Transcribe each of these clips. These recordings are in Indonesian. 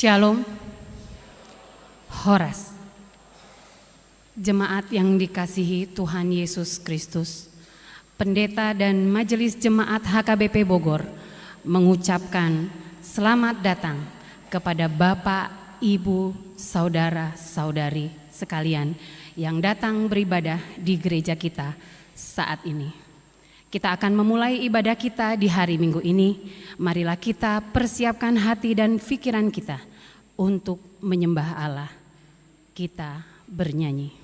Shalom, Horas. Jemaat yang dikasihi Tuhan Yesus Kristus, Pendeta dan Majelis Jemaat HKBP Bogor mengucapkan selamat datang kepada Bapak, Ibu, Saudara-saudari sekalian yang datang beribadah di gereja kita saat ini. Kita akan memulai ibadah kita di hari Minggu ini. Marilah kita persiapkan hati dan pikiran kita untuk menyembah Allah. Kita bernyanyi.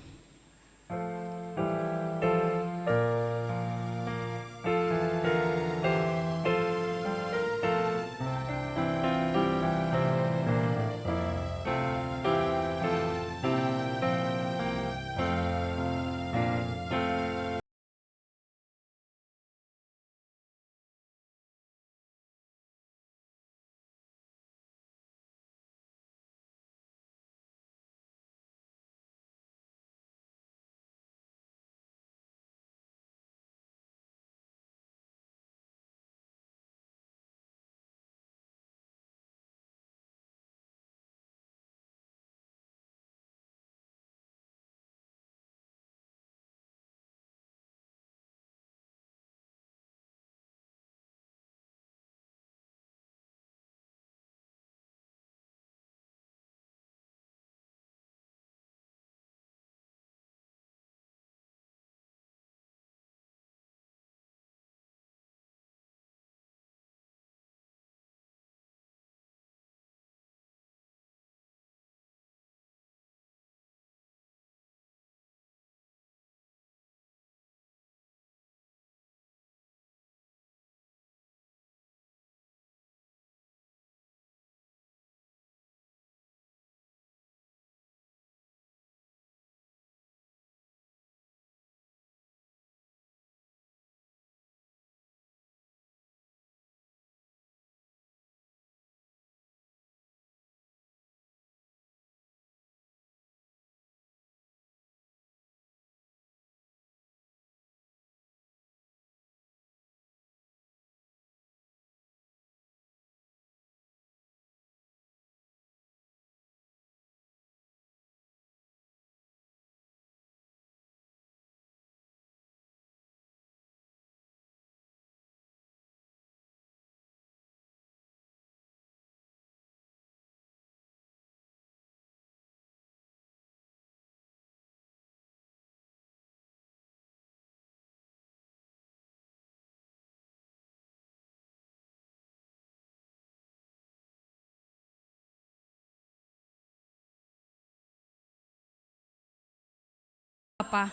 Bapa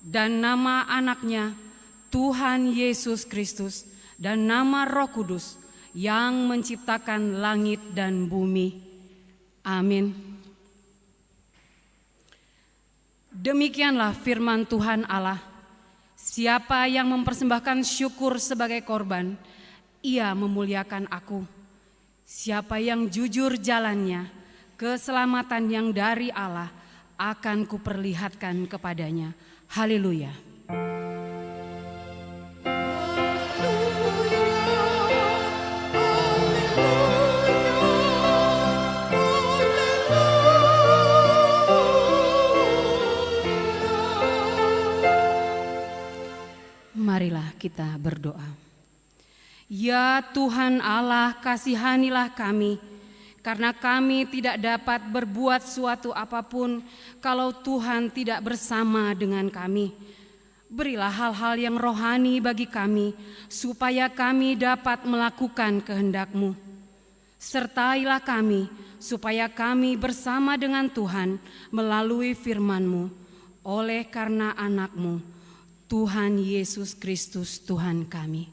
dan nama anaknya Tuhan Yesus Kristus dan nama Roh Kudus yang menciptakan langit dan bumi. Amin. Demikianlah firman Tuhan Allah. Siapa yang mempersembahkan syukur sebagai korban, ia memuliakan aku. Siapa yang jujur jalannya, keselamatan yang dari Allah akan kuperlihatkan kepadanya. Haleluya. Marilah kita berdoa. Ya Tuhan Allah, kasihanilah kami, karena kami tidak dapat berbuat suatu apapun kalau Tuhan tidak bersama dengan kami. Berilah hal-hal yang rohani bagi kami, supaya kami dapat melakukan kehendak-Mu. Sertailah kami, supaya kami bersama dengan Tuhan melalui firman-Mu, oleh karena anak-Mu, Tuhan Yesus Kristus Tuhan kami.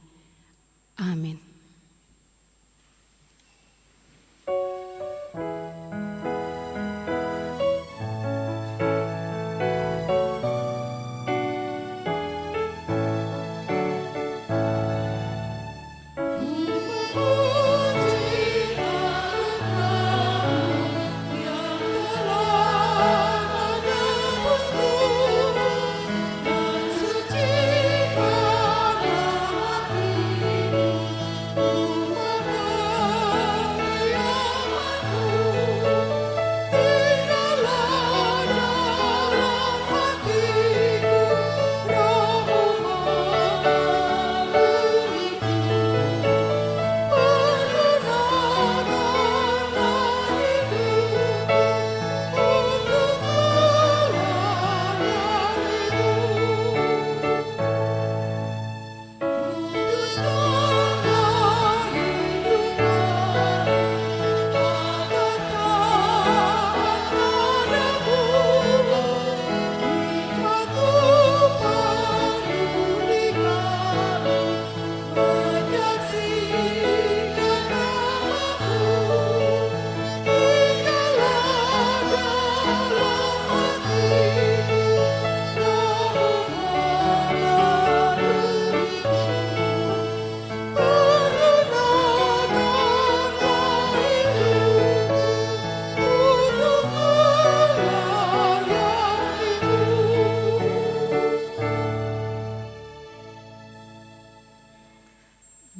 Amin.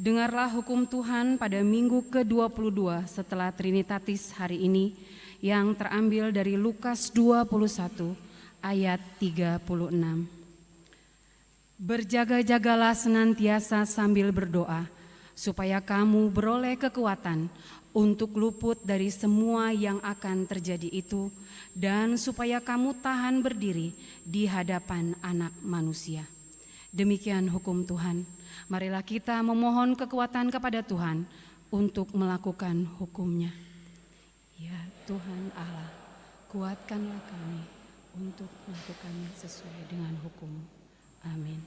Dengarlah hukum Tuhan pada minggu ke-22 setelah Trinitatis hari ini yang terambil dari Lukas 21 ayat 36. Berjaga-jagalah senantiasa sambil berdoa, supaya kamu beroleh kekuatan untuk luput dari semua yang akan terjadi itu, dan supaya kamu tahan berdiri di hadapan Anak Manusia. Demikian hukum Tuhan. Marilah kita memohon kekuatan kepada Tuhan untuk melakukan hukum-Nya. Ya Tuhan Allah, kuatkanlah kami untuk melakukannya sesuai dengan hukum. Amin.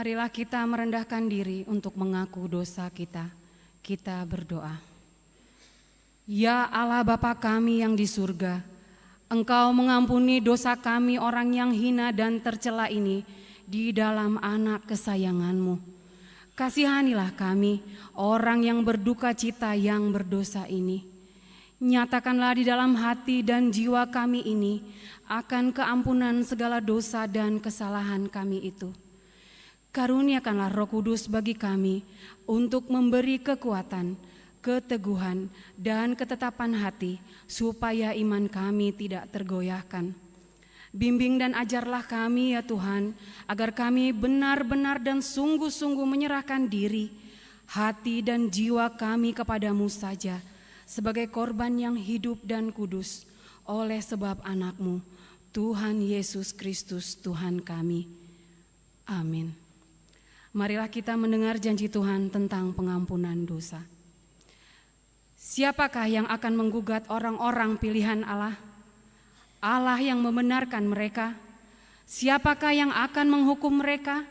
Marilah kita merendahkan diri untuk mengaku dosa kita. Kita berdoa. Ya Allah Bapa kami yang di surga, Engkau mengampuni dosa kami orang yang hina dan tercela ini di dalam anak kesayangan-Mu. Kasihanilah kami, orang yang berduka cita yang berdosa ini. Nyatakanlah di dalam hati dan jiwa kami ini akan keampunan segala dosa dan kesalahan kami itu. Karuniakanlah Roh Kudus bagi kami untuk memberi kekuatan, keteguhan, dan ketetapan hati supaya iman kami tidak tergoyahkan. Bimbing dan ajarlah kami ya Tuhan, agar kami benar-benar dan sungguh-sungguh menyerahkan diri, hati dan jiwa kami kepadamu saja sebagai korban yang hidup dan kudus oleh sebab anak-Mu, Tuhan Yesus Kristus Tuhan kami. Amin. Marilah kita mendengar janji Tuhan tentang pengampunan dosa. Siapakah yang akan menggugat orang-orang pilihan Allah? Allah yang membenarkan mereka. Siapakah yang akan menghukum mereka?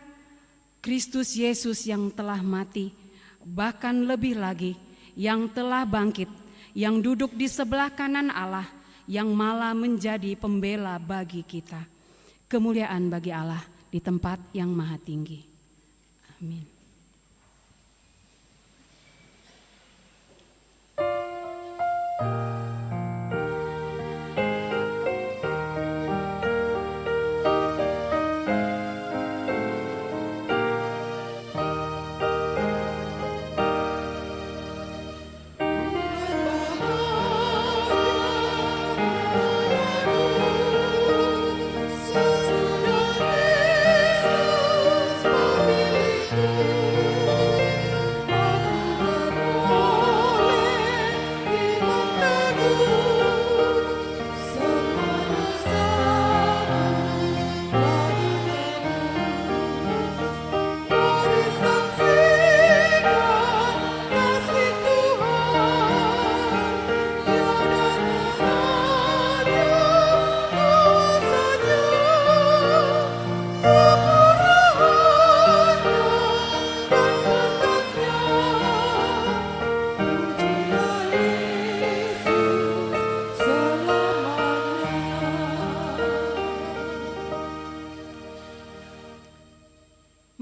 Kristus Yesus yang telah mati, bahkan lebih lagi yang telah bangkit, yang duduk di sebelah kanan Allah, yang malah menjadi pembela bagi kita. Kemuliaan bagi Allah di tempat yang maha tinggi. Amin. Sesudah Yesus memilih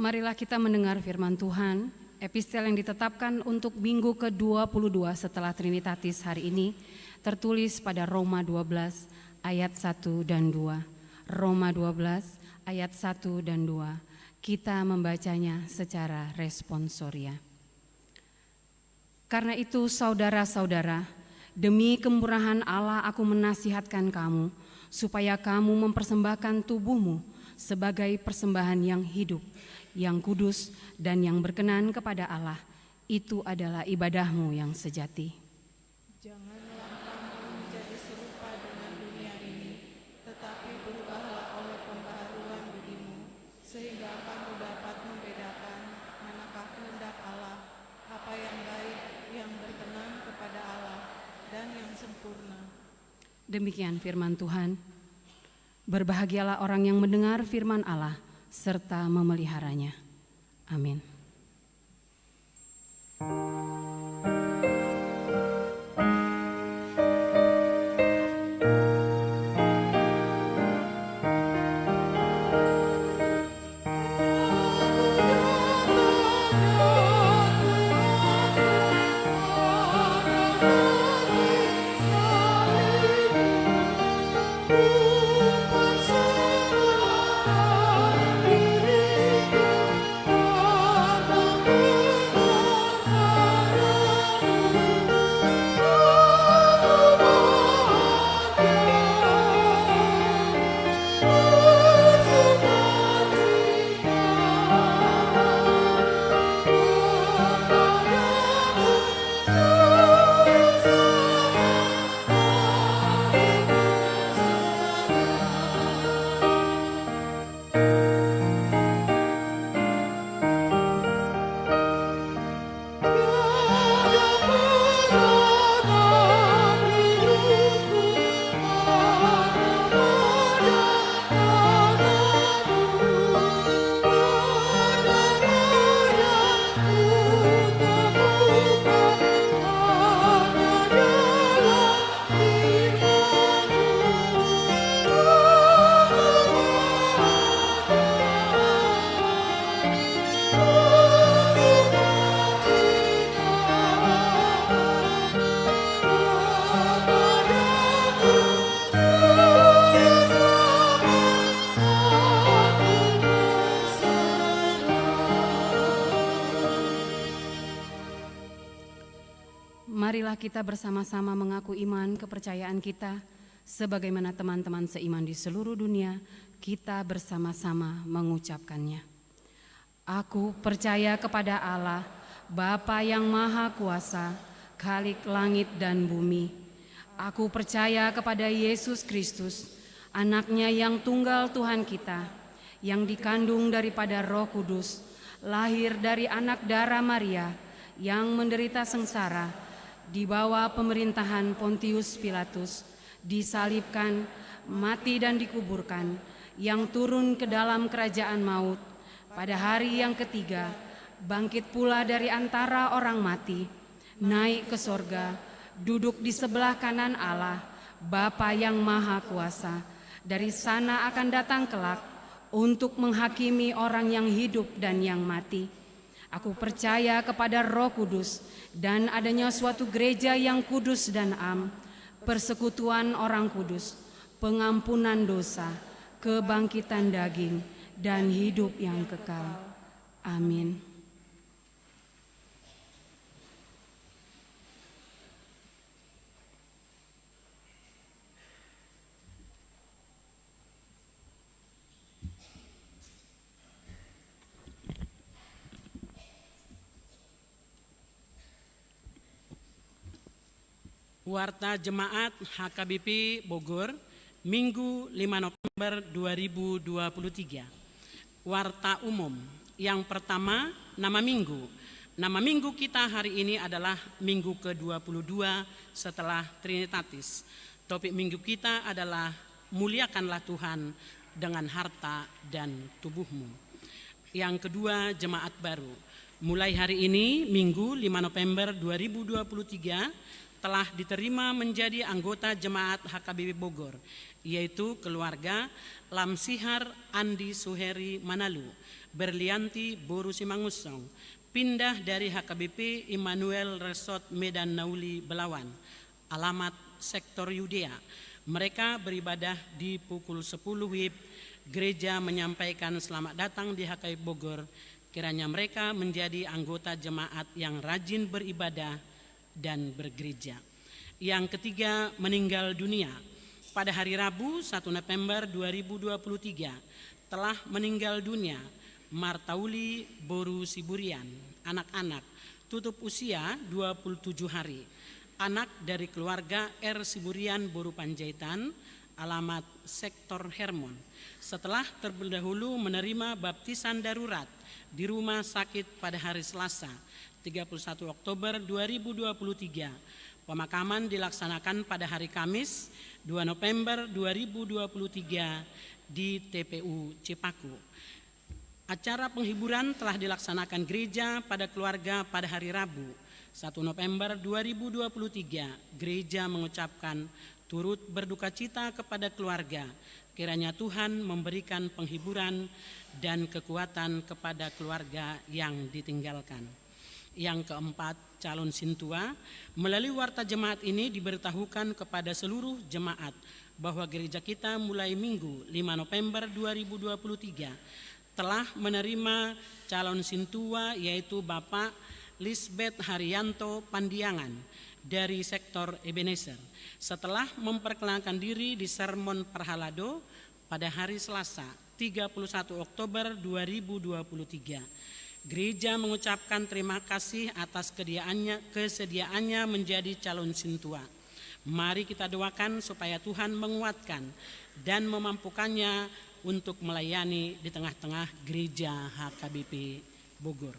Marilah kita mendengar firman Tuhan, epistel yang ditetapkan untuk minggu ke-22 setelah Trinitatis hari ini, tertulis pada Roma 12 ayat 1 dan 2. Roma 12 ayat 1 dan 2. Kita membacanya secara responsoria. Karena itu saudara-saudara, demi kemurahan Allah aku menasihatkan kamu, supaya kamu mempersembahkan tubuhmu sebagai persembahan yang hidup, yang kudus dan yang berkenan kepada Allah. Itu adalah ibadahmu yang sejati. Janganlah kamu menjadi serupa dengan dunia ini, tetapi berubahlah oleh pembaharuan budimu, sehingga kamu dapat membedakan manakah kehendak Allah, apa yang baik, yang berkenan kepada Allah, dan yang sempurna. Demikian firman Tuhan. Berbahagialah orang yang mendengar firman Allah serta memeliharanya. Amin. Marilah kita bersama-sama mengaku iman kepercayaan kita, sebagaimana teman-teman seiman di seluruh dunia, kita bersama-sama mengucapkannya. Aku percaya kepada Allah, Bapa yang Maha Kuasa, Khalik langit dan bumi. Aku percaya kepada Yesus Kristus, Anaknya yang tunggal Tuhan kita, yang dikandung daripada Roh Kudus, lahir dari anak darah Maria, yang menderita sengsara, di bawah pemerintahan Pontius Pilatus, disalibkan, mati dan dikuburkan, yang turun ke dalam kerajaan maut, pada hari yang ketiga, bangkit pula dari antara orang mati, naik ke sorga, duduk di sebelah kanan Allah, Bapa yang Maha Kuasa, dari sana akan datang kelak, untuk menghakimi orang yang hidup dan yang mati. Aku percaya kepada Roh Kudus dan adanya suatu gereja yang kudus dan am, persekutuan orang kudus, pengampunan dosa, kebangkitan daging, dan hidup yang kekal. Amin. Warta Jemaat HKBP Bogor, Minggu 5 November 2023. Warta umum. Yang pertama, nama minggu. Nama minggu kita hari ini adalah minggu ke-22 setelah Trinitatis. Topik minggu kita adalah muliakanlah Tuhan dengan harta dan tubuhmu. Yang kedua, jemaat baru. Mulai hari ini, Minggu 5 November 2023, telah diterima menjadi anggota jemaat HKBP Bogor, yaitu keluarga Lamsihar Andi Suheri Manalu, Berlianti Boru Simangusong, pindah dari HKBP Immanuel Resort Medan Nauli Belawan, alamat sektor Yudea. Mereka beribadah di pukul 10 WIB. Gereja menyampaikan selamat datang di HKBP Bogor. Kiranya mereka menjadi anggota jemaat yang rajin beribadah dan bergereja. Yang ketiga, meninggal dunia. Pada hari Rabu 1 November 2023 telah meninggal dunia Martauli Boru Siburian, anak-anak, tutup usia 27 hari, anak dari keluarga R. Siburian Boru Panjaitan, alamat sektor Hermon. Setelah terlebih dahulu menerima baptisan darurat di rumah sakit pada hari Selasa 31 Oktober 2023, pemakaman dilaksanakan pada hari Kamis 2 November 2023 di TPU Cipaku. Acara penghiburan telah dilaksanakan gereja pada keluarga pada hari Rabu 1 November 2023. Gereja mengucapkan turut berduka cita kepada keluarga. Kiranya Tuhan memberikan penghiburan dan kekuatan kepada keluarga yang ditinggalkan. Yang keempat, calon sintua. Melalui warta jemaat ini diberitahukan kepada seluruh jemaat bahwa gereja kita mulai Minggu 5 November 2023 telah menerima calon sintua, yaitu Bapak Lisbeth Haryanto Pandiangan dari sektor Ebenezer, setelah memperkenalkan diri di sermon Perhalado pada hari Selasa 31 Oktober 2023. Gereja mengucapkan terima kasih atas kesediaannya menjadi calon sintua. Mari kita doakan supaya Tuhan menguatkan dan memampukannya untuk melayani di tengah-tengah gereja HKBP Bogor.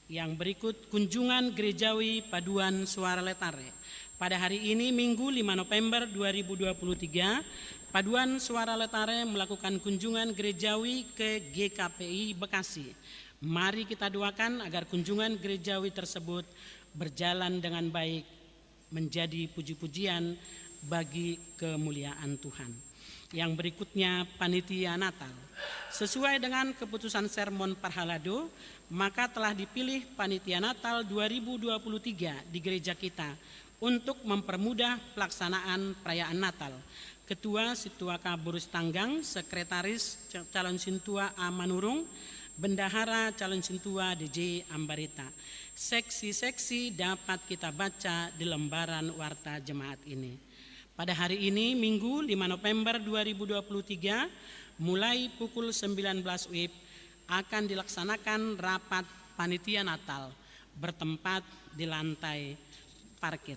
Yang berikut, kunjungan gerejawi paduan suara Letare. Pada hari ini Minggu 5 November 2023, paduan suara Letare melakukan kunjungan gerejawi ke GKPI Bekasi. Mari kita doakan agar kunjungan gerejawi tersebut berjalan dengan baik, menjadi puji-pujian bagi kemuliaan Tuhan. Yang berikutnya, panitia Natal. Sesuai dengan keputusan sermon Perhalado, maka telah dipilih panitia Natal 2023 di gereja kita untuk mempermudah pelaksanaan perayaan Natal. Ketua Situaka Borus Tanggang, Sekretaris Calon Sintua A. Manurung, Bendahara Calon Sintua DJ Ambarita. Seksi-seksi dapat kita baca di lembaran warta jemaat ini. Pada hari ini Minggu 5 November 2023 mulai pukul 19 WIB akan dilaksanakan rapat panitia Natal bertempat di lantai parkir.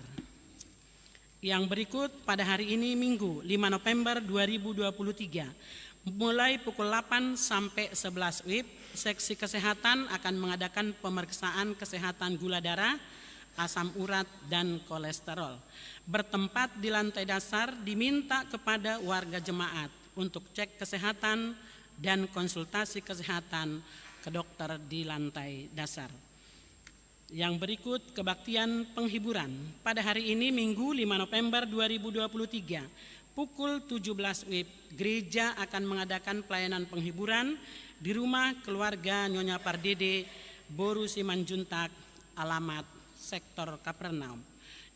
Yang berikut, pada hari ini Minggu 5 November 2023 mulai pukul 8 sampai 11 WIB, seksi kesehatan akan mengadakan pemeriksaan kesehatan gula darah, asam urat dan kolesterol. Bertempat di lantai dasar, diminta kepada warga jemaat untuk cek kesehatan dan konsultasi kesehatan ke dokter di lantai dasar. Yang berikut, kebaktian penghiburan. Pada hari ini Minggu 5 November 2023 pukul 17 WIB, gereja akan mengadakan pelayanan penghiburan di rumah keluarga Nyonya Pardede Boru Simanjuntak, alamat sektor Kapernaum.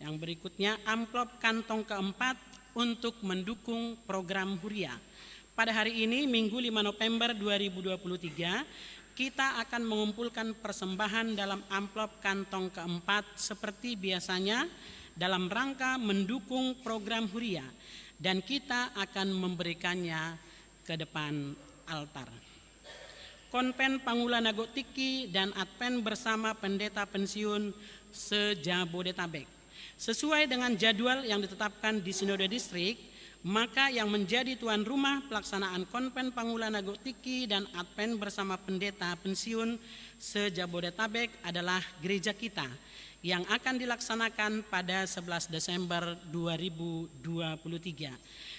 Yang berikutnya, amplop kantong keempat untuk mendukung program Huria. Pada hari ini Minggu 5 November 2023 kita akan mengumpulkan persembahan dalam amplop kantong keempat seperti biasanya dalam rangka mendukung program Huria, dan kita akan memberikannya ke depan altar. Konven Pangula Nagotiki dan Advent bersama pendeta pensiun se-Jabodetabek. Sesuai dengan jadwal yang ditetapkan di Sinode Distrik, maka yang menjadi tuan rumah pelaksanaan Konven Pangula Nagotiki dan Advent bersama pendeta pensiun se-Jabodetabek adalah gereja kita yang akan dilaksanakan pada 11 Desember 2023.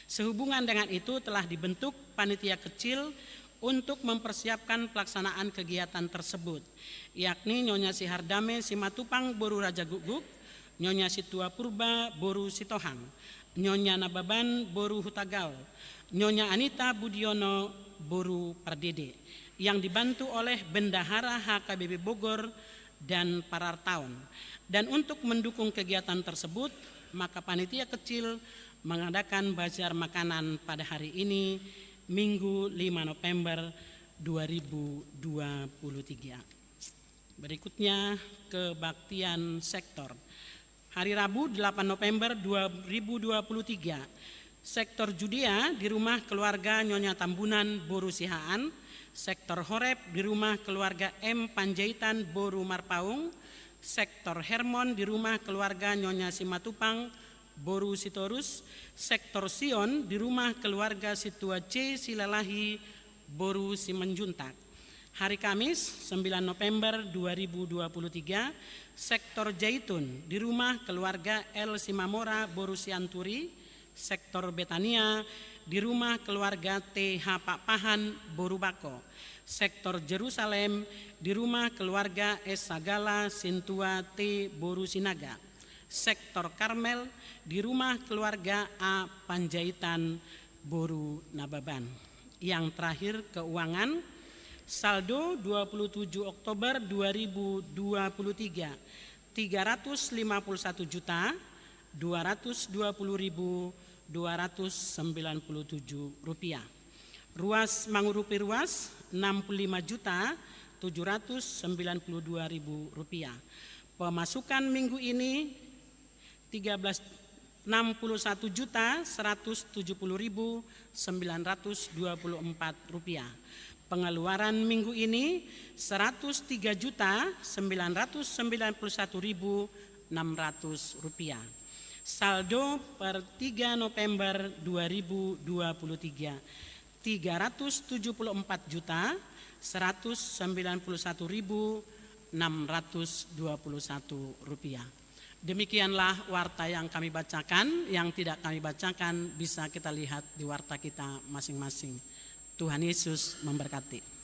Sehubungan dengan itu telah dibentuk panitia kecil untuk mempersiapkan pelaksanaan kegiatan tersebut, yakni Nyonya Sihardame Simatupang Boru Raja Guguk, Nyonya Situa Purba Boru Sitohang, Nyonya Nababan Boru Hutagal, Nyonya Anita Budiono Boru Pardede, yang dibantu oleh Bendahara HKBP Bogor dan Parartaon. Dan untuk mendukung kegiatan tersebut, maka panitia kecil mengadakan bazar makanan pada hari ini, Minggu 5 November 2023. Berikutnya kebaktian sektor. Hari Rabu 8 November 2023, sektor Judea di rumah keluarga Nyonya Tambunan Boru Sihaan, sektor Horeb di rumah keluarga M Panjaitan Boru Marpaung, sektor Hermon di rumah keluarga Nyonya Simatupang Boru Sitorus, sektor Sion di rumah keluarga Situa C Silalahi Boru Simenjuntak. Hari Kamis 9 November 2023, sektor Jaitun di rumah keluarga L Simamora Boru Sianturi, sektor Betania di rumah keluarga T H Pakpahan Boru Bako, sektor Jerusalem di rumah keluarga S Sagala Sintua T Boru Sinaga, sektor Karmel di rumah keluarga A Panjaitan Boru Nababan. Yang terakhir keuangan, saldo 27 Oktober 2023 350.220.297 rupiah. Ruas Mangurupi Ruas 65.792.000 rupiah. Pemasukan minggu ini 61.170.924 rupiah. Pengeluaran minggu ini 103.991.600 rupiah. Saldo per 3 November 2023 374.191.621 rupiah. Demikianlah warta yang kami bacakan. Yang tidak kami bacakan bisa kita lihat di warta kita masing-masing. Tuhan Yesus memberkati.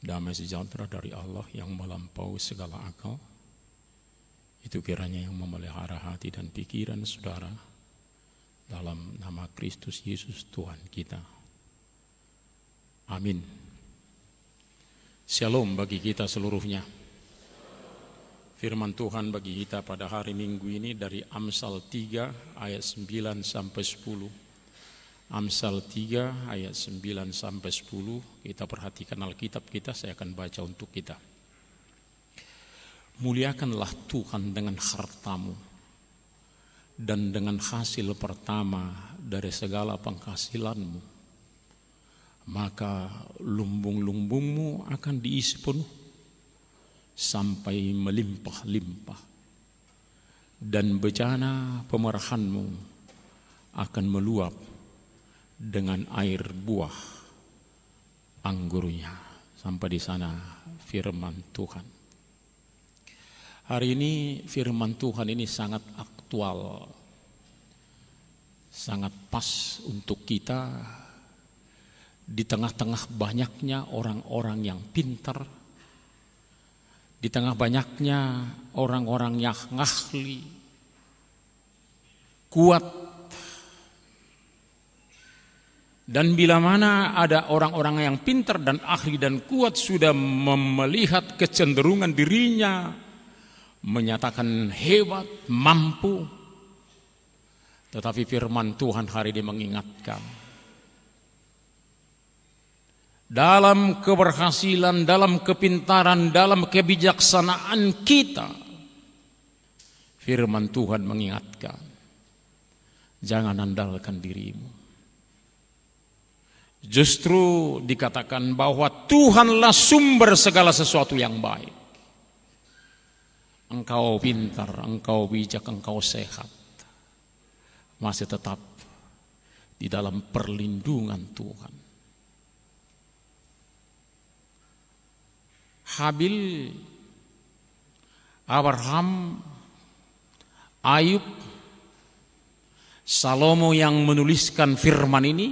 damai sejahtera dari Allah yang melampaui segala akal, itu kiranya yang memelihara hati dan pikiran saudara dalam nama Kristus Yesus Tuhan kita. Amin. Shalom bagi kita seluruhnya. Firman Tuhan bagi kita pada hari Minggu ini dari Amsal 3 ayat 9 sampai 10. Amsal 3 ayat 9 sampai 10. Kita perhatikan Alkitab kita, saya akan baca untuk kita. Muliakanlah Tuhan dengan hartamu dan dengan hasil pertama dari segala penghasilanmu, maka lumbung-lumbungmu akan diisi penuh sampai melimpah-limpah, dan bejana pemerahanmu akan meluap dengan air buah anggurnya. Sampai di sana firman Tuhan. Hari ini firman Tuhan ini sangat aktual, sangat pas untuk kita di tengah-tengah banyaknya orang-orang yang pintar, di tengah banyaknya orang-orang yang ahli, kuat. Dan bila mana ada orang-orang yang pintar dan ahli dan kuat sudah melihat kecenderungan dirinya, menyatakan hebat, mampu, tetapi firman Tuhan hari ini mengingatkan, dalam keberhasilan, dalam kepintaran, dalam kebijaksanaan kita, firman Tuhan mengingatkan, jangan andalkan dirimu. Justru dikatakan bahwa Tuhanlah sumber segala sesuatu yang baik. Engkau pintar, engkau bijak, engkau sehat, masih tetap di dalam perlindungan Tuhan. Habil, Abraham, Ayub, Salomo yang menuliskan firman ini,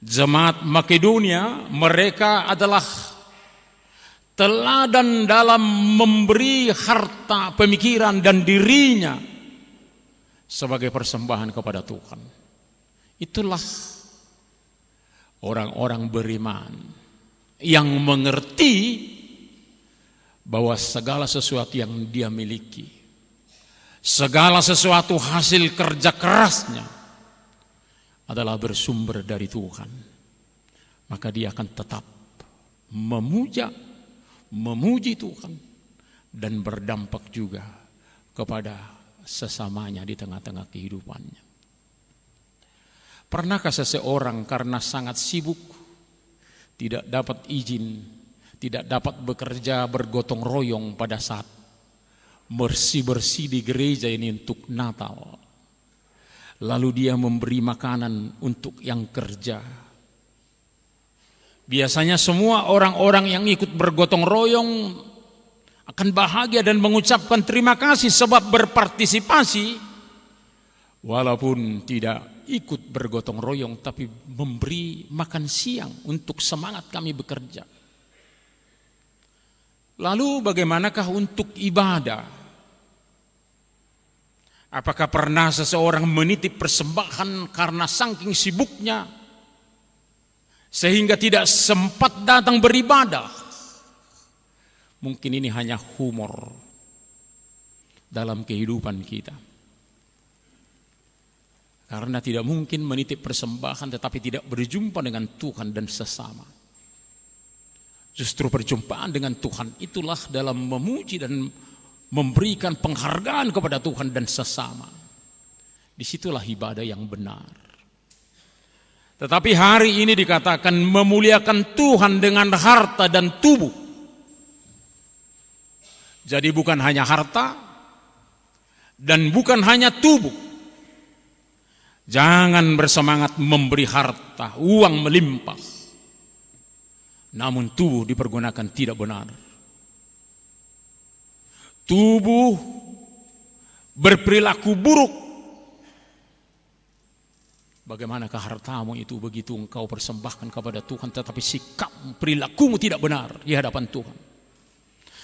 Jemaat Makedonia, mereka adalah teladan dalam memberi harta, pemikiran dan dirinya sebagai persembahan kepada Tuhan. Itulah orang-orang beriman yang mengerti bahwa segala sesuatu yang dia miliki, segala sesuatu hasil kerja kerasnya adalah bersumber dari Tuhan, maka dia akan tetap memuji Tuhan dan berdampak juga kepada sesamanya di tengah-tengah kehidupannya. Pernahkah seseorang karena sangat sibuk, tidak dapat izin, tidak dapat bekerja bergotong royong pada saat bersih-bersih di gereja ini untuk Natal, lalu dia memberi makanan untuk yang kerja? Biasanya semua orang-orang yang ikut bergotong royong akan bahagia dan mengucapkan terima kasih sebab berpartisipasi, walaupun tidak ikut bergotong royong, tapi memberi makan siang untuk semangat kami bekerja. Lalu bagaimanakah untuk ibadah? Apakah pernah seseorang menitip persembahan karena saking sibuknya sehingga tidak sempat datang beribadah? Mungkin ini hanya humor dalam kehidupan kita. Karena tidak mungkin menitip persembahan tetapi tidak berjumpa dengan Tuhan dan sesama. Justru perjumpaan dengan Tuhan itulah dalam memuji dan memberikan penghargaan kepada Tuhan dan sesama. Disitulah ibadah yang benar. Tetapi hari ini dikatakan memuliakan Tuhan dengan harta dan tubuh. Jadi bukan hanya harta dan bukan hanya tubuh. Jangan bersemangat memberi harta, uang melimpah, namun tubuh dipergunakan tidak benar. Tubuh berperilaku buruk, Bagaimanakah hartamu itu begitu engkau persembahkan kepada Tuhan, tetapi sikap perilakumu tidak benar di hadapan Tuhan?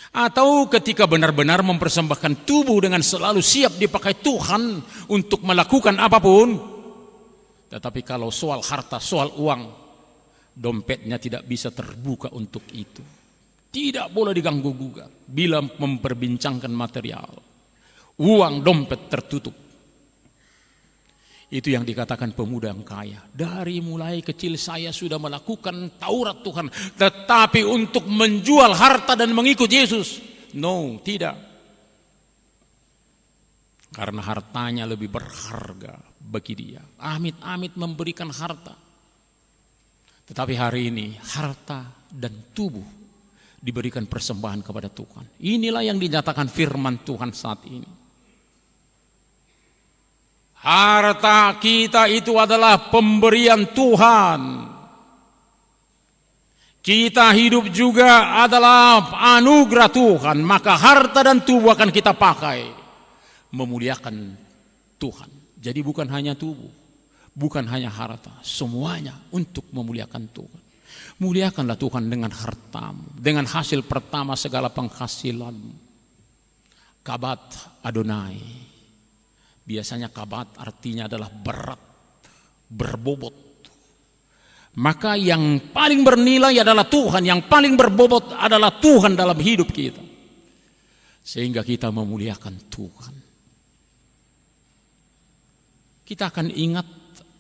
Atau ketika benar-benar mempersembahkan tubuh dengan selalu siap dipakai Tuhan untuk melakukan apapun, tetapi kalau soal harta, soal uang, dompetnya tidak bisa terbuka untuk itu. Tidak boleh diganggu gugat bila memperbincangkan material. Uang, dompet tertutup. Itu yang dikatakan pemuda yang kaya. Dari mulai kecil saya sudah melakukan Taurat Tuhan, tetapi untuk menjual harta dan mengikut Yesus, no, tidak. Karena hartanya lebih berharga bagi dia. Amit-amit memberikan harta. Tetapi hari ini harta dan tubuh diberikan persembahan kepada Tuhan. Inilah yang dinyatakan firman Tuhan saat ini. Harta kita itu adalah pemberian Tuhan. Kita hidup juga adalah anugerah Tuhan. Maka harta dan tubuh akan kita pakai memuliakan Tuhan. Jadi bukan hanya tubuh, bukan hanya harta, semuanya untuk memuliakan Tuhan. Muliakanlah Tuhan dengan hartamu, dengan hasil pertama segala penghasilanmu. Kabat Adonai. Biasanya kabat artinya adalah berat, berbobot. Maka yang paling bernilai adalah Tuhan, yang paling berbobot adalah Tuhan dalam hidup kita. Sehingga kita memuliakan Tuhan. Kita akan ingat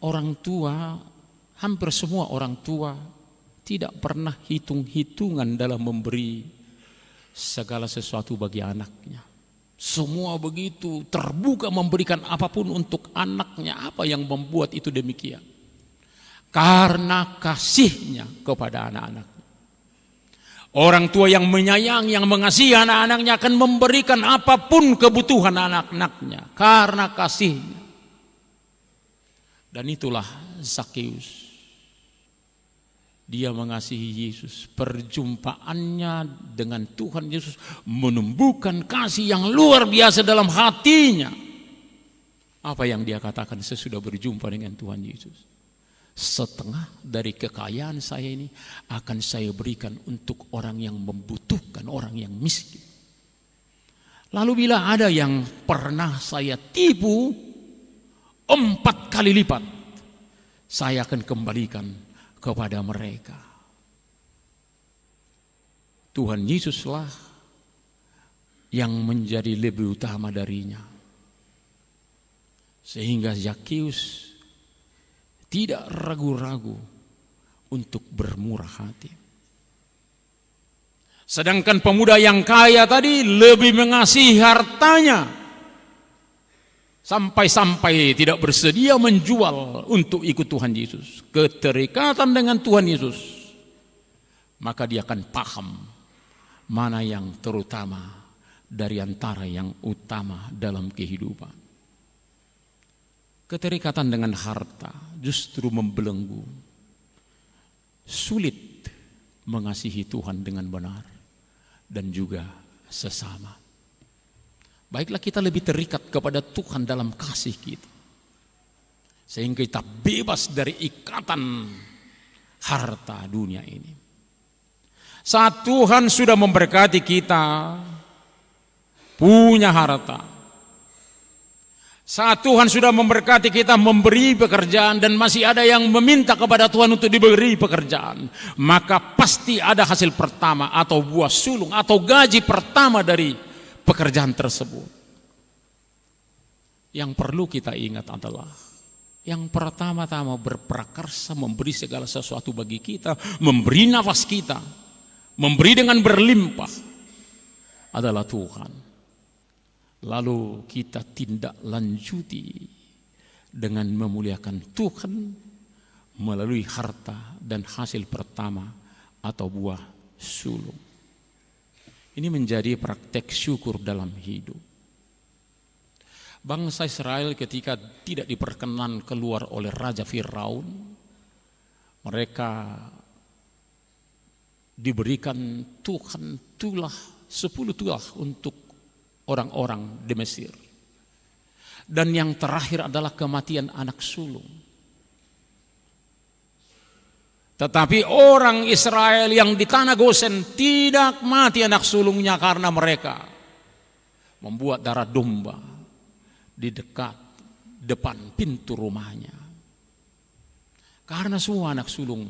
orang tua, hampir semua orang tua tidak pernah hitung-hitungan dalam memberi segala sesuatu bagi anaknya. Semua begitu terbuka memberikan apapun untuk anaknya. Apa yang membuat itu demikian? Karena kasihnya kepada anak-anaknya. Orang tua yang menyayangi, yang mengasihi anak-anaknya akan memberikan apapun kebutuhan anak-anaknya karena kasihnya. Dan itulah Zakheus. Dia mengasihi Yesus. Perjumpaannya dengan Tuhan Yesus menumbuhkan kasih yang luar biasa dalam hatinya. Apa yang dia katakan sesudah berjumpa dengan Tuhan Yesus? Setengah dari kekayaan saya ini akan saya berikan untuk orang yang membutuhkan, orang yang miskin. Lalu bila ada yang pernah saya tipu 4 kali lipat, saya akan kembalikan kepada mereka. Tuhan Yesuslah yang menjadi lebih utama darinya. Sehingga Zakheus tidak ragu-ragu untuk bermurah hati. Sedangkan pemuda yang kaya tadi lebih mengasihi hartanya. Sampai-sampai tidak bersedia menjual untuk ikut Tuhan Yesus. Keterikatan dengan Tuhan Yesus. Maka dia akan paham mana yang terutama dari antara yang utama dalam kehidupan. Keterikatan dengan harta justru membelenggu. Sulit mengasihi Tuhan dengan benar dan juga sesama. Baiklah kita lebih terikat kepada Tuhan dalam kasih kita. Sehingga kita bebas dari ikatan harta dunia ini. Saat Tuhan sudah memberkati kita, punya harta. Saat Tuhan sudah memberkati kita memberi pekerjaan dan masih ada yang meminta kepada Tuhan untuk diberi pekerjaan, maka pasti ada hasil pertama atau buah sulung atau gaji pertama dari pekerjaan tersebut. Yang perlu kita ingat adalah yang pertama-tama berprakarsa memberi segala sesuatu bagi kita, memberi nafas kita, memberi dengan berlimpah adalah Tuhan. Lalu kita tindak lanjuti dengan memuliakan Tuhan melalui harta dan hasil pertama atau buah sulung. Ini menjadi praktek syukur dalam hidup. Bangsa Israel ketika tidak diperkenan keluar oleh Raja Firaun, mereka diberikan Tuhan 10 tulah untuk orang-orang di Mesir. Dan yang terakhir adalah kematian anak sulung. Tetapi orang Israel yang di tanah Gosen tidak mati anak sulungnya karena mereka membuat darah domba di depan pintu rumahnya. Karena semua anak sulung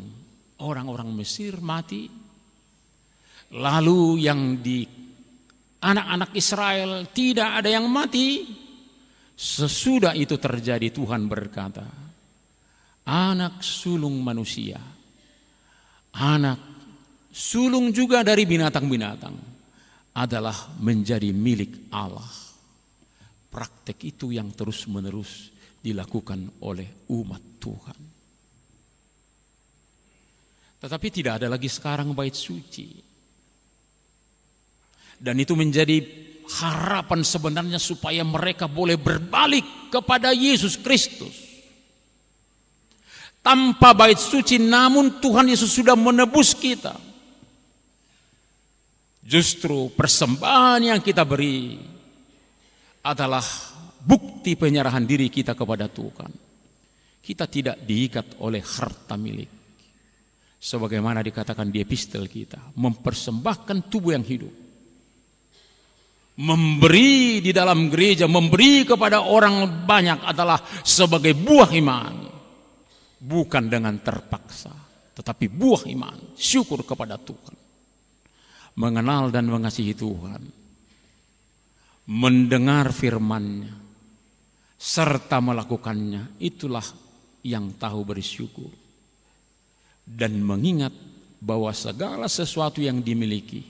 orang-orang Mesir mati, lalu yang di anak-anak Israel tidak ada yang mati. Sesudah itu terjadi, Tuhan berkata, anak sulung manusia, anak sulung juga dari binatang-binatang adalah menjadi milik Allah. Praktek itu yang terus-menerus dilakukan oleh umat Tuhan. Tetapi tidak ada lagi sekarang bait suci. Dan itu menjadi harapan sebenarnya supaya mereka boleh berbalik kepada Yesus Kristus. Tanpa bait suci, namun Tuhan Yesus sudah menebus kita. Justru persembahan yang kita beri adalah bukti penyerahan diri kita kepada Tuhan. Kita tidak diikat oleh harta milik. Sebagaimana dikatakan di epistel kita, mempersembahkan tubuh yang hidup. Memberi di dalam gereja, memberi kepada orang banyak adalah sebagai buah iman. Bukan dengan terpaksa, tetapi buah iman, syukur kepada Tuhan. Mengenal dan mengasihi Tuhan, mendengar firman-Nya, serta melakukannya, itulah yang tahu bersyukur. Dan mengingat bahwa segala sesuatu yang dimiliki,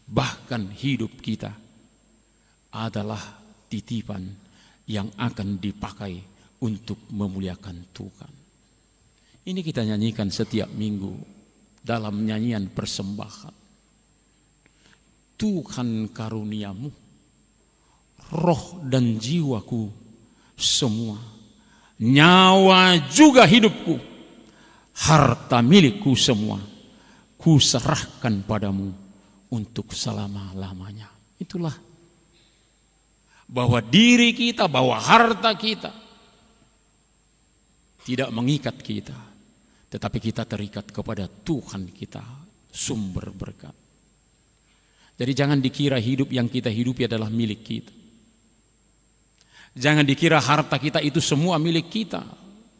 bahkan hidup kita, adalah titipan yang akan dipakai untuk memuliakan Tuhan. Ini kita nyanyikan setiap minggu dalam nyanyian persembahan. Tuhan karuniamu, roh dan jiwaku semua, nyawa juga hidupku, harta milikku semua, ku serahkan padamu untuk selama-lamanya. Itulah bahwa diri kita, bahwa harta kita tidak mengikat kita, tetapi kita terikat kepada Tuhan kita, sumber berkat. Jadi jangan dikira hidup yang kita hidupi adalah milik kita. Jangan dikira harta kita itu semua milik kita.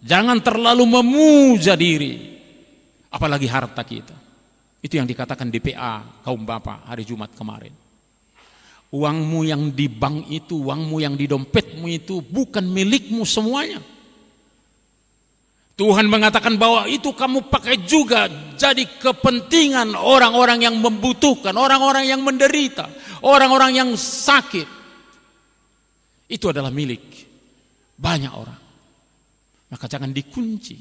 Jangan terlalu memuja diri, apalagi harta kita. Itu yang dikatakan di PA kaum Bapak hari Jumat kemarin. Uangmu yang di bank itu, uangmu yang di dompetmu itu bukan milikmu semuanya. Tuhan mengatakan bahwa itu kamu pakai juga jadi kepentingan orang-orang yang membutuhkan, orang-orang yang menderita, orang-orang yang sakit. Itu adalah milik banyak orang. Maka jangan dikunci.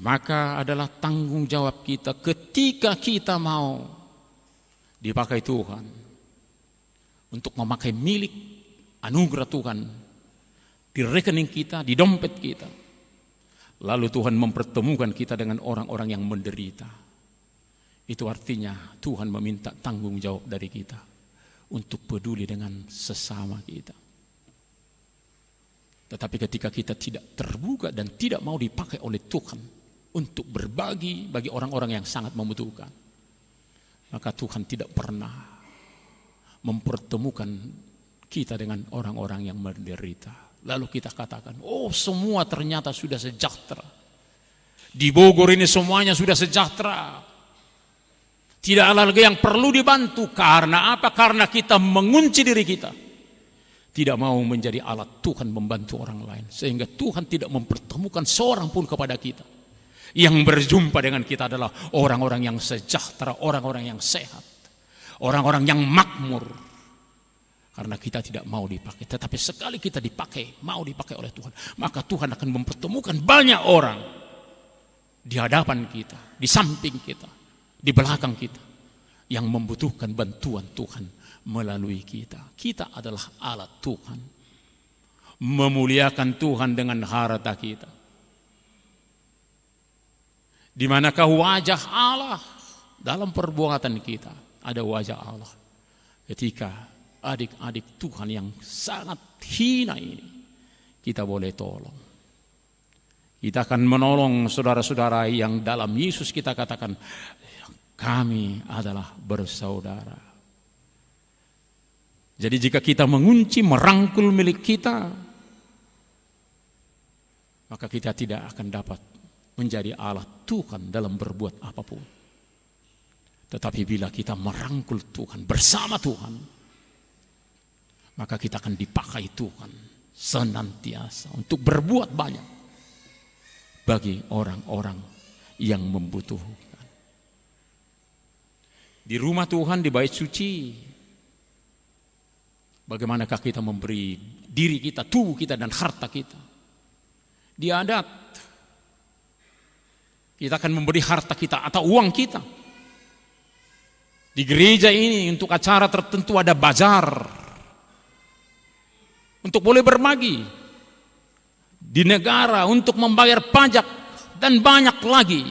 Maka adalah tanggung jawab kita ketika kita mau dipakai Tuhan untuk memakai milik anugerah Tuhan di rekening kita, di dompet kita. Lalu Tuhan mempertemukan kita dengan orang-orang yang menderita. Itu artinya Tuhan meminta tanggung jawab dari kita untuk peduli dengan sesama kita. Tetapi ketika kita tidak terbuka dan tidak mau dipakai oleh Tuhan untuk berbagi bagi orang-orang yang sangat membutuhkan, maka Tuhan tidak pernah mempertemukan kita dengan orang-orang yang menderita. Lalu kita katakan, oh semua ternyata sudah sejahtera. Di Bogor ini semuanya sudah sejahtera. Tidak ada lagi yang perlu dibantu. Karena apa? Karena kita mengunci diri kita. Tidak mau menjadi alat Tuhan membantu orang lain. Sehingga Tuhan tidak mempertemukan seorang pun kepada kita. Yang berjumpa dengan kita adalah orang-orang yang sejahtera, orang-orang yang sehat, orang-orang yang makmur. Karena kita tidak mau dipakai. Tetapi sekali kita dipakai, mau dipakai oleh Tuhan, maka Tuhan akan mempertemukan banyak orang di hadapan kita, di samping kita, di belakang kita, yang membutuhkan bantuan Tuhan melalui kita. Kita adalah alat Tuhan, memuliakan Tuhan dengan harta kita. Di manakah wajah Allah dalam perbuatan kita? Ada wajah Allah ketika adik-adik Tuhan yang sangat hina ini kita boleh tolong, Kita akan menolong saudara-saudara yang dalam Yesus kita katakan, kami adalah bersaudara. Jadi jika kita mengunci, merangkul milik kita, maka kita tidak akan dapat menjadi alat Tuhan dalam berbuat apapun. Tetapi bila kita merangkul Tuhan, bersama Tuhan, maka kita akan dipakai Tuhan senantiasa untuk berbuat banyak bagi orang-orang yang membutuhkan. Di rumah Tuhan, di bait suci, bagaimanakah kita memberi diri kita, tubuh kita, dan harta kita? Di adat, kita akan memberi harta kita atau uang kita. Di gereja ini untuk acara tertentu ada bazar, untuk boleh berbagi. Di negara untuk membayar pajak, dan banyak lagi.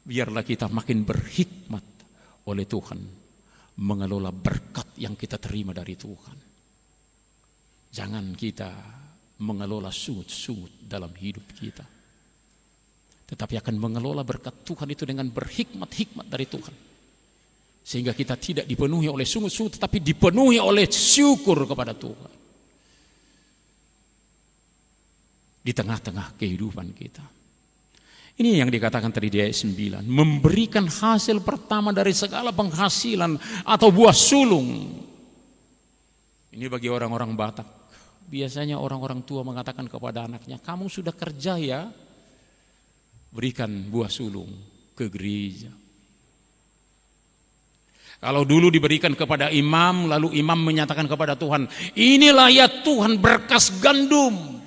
Biarlah kita makin berhikmat oleh Tuhan mengelola berkat yang kita terima dari Tuhan. Jangan kita mengelola sungut-sungut dalam hidup kita, tetapi akan mengelola berkat Tuhan itu dengan berhikmat-hikmat dari Tuhan, sehingga kita tidak dipenuhi oleh sungut-sungut, tetapi dipenuhi oleh syukur kepada Tuhan di tengah-tengah kehidupan kita. Ini yang dikatakan tadi di ayat 9, memberikan hasil pertama dari segala penghasilan atau buah sulung. Ini bagi orang-orang Batak. Biasanya orang-orang tua mengatakan kepada anaknya, kamu sudah kerja ya, berikan buah sulung ke gereja. Kalau dulu diberikan kepada imam, lalu imam menyatakan kepada Tuhan, inilah ya Tuhan berkas gandum